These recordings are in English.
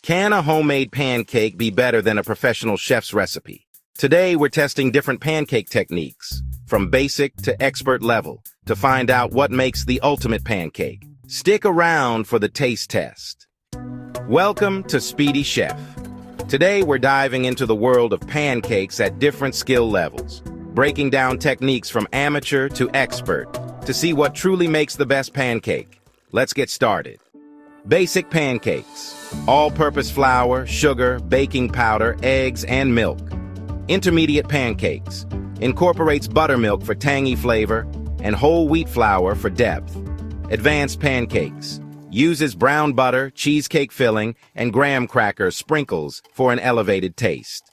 Can a homemade pancake be better than a professional chef's recipe? Today, we're testing different pancake techniques, from basic to expert level, to find out what makes the ultimate pancake. Stick around for the taste test. Welcome to Speedy Chef. Today, we're diving into the world of pancakes at different skill levels, breaking down techniques from amateur to expert to see what truly makes the best pancake. Let's get started. Basic pancakes: all-purpose flour, sugar, baking powder, eggs, and milk. Intermediate pancakes: incorporates buttermilk for tangy flavor and whole wheat flour for depth. Advanced pancakes: uses brown butter, cheesecake filling, and graham cracker sprinkles for an elevated taste.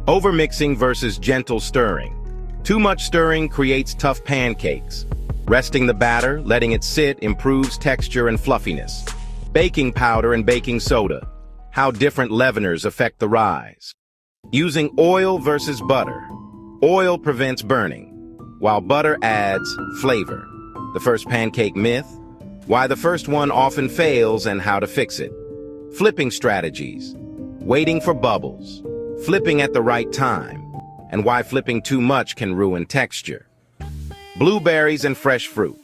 Overmixing versus gentle stirring. Too much stirring creates tough pancakes. Resting the batter, letting it sit, improves texture and fluffiness. Baking powder and baking soda: how different leaveners affect the rise. Using oil versus butter. Oil prevents burning, while butter adds flavor. The first pancake myth: why the first one often fails and how to fix it. Flipping strategies: waiting for bubbles, flipping at the right time, and why flipping too much can ruin texture. Blueberries and fresh fruit: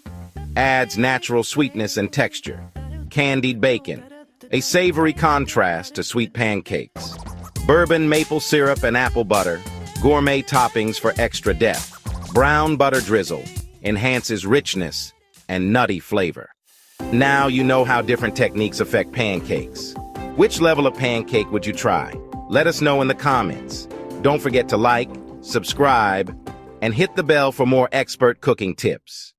adds natural sweetness and texture. Candied bacon: a savory contrast to sweet pancakes. Bourbon, maple syrup, and apple butter: gourmet toppings for extra depth. Brown butter drizzle: enhances richness and nutty flavor. Now you know how different techniques affect pancakes. Which level of pancake would you try? Let us know in the comments. Don't forget to like, subscribe, and hit the bell for more expert cooking tips.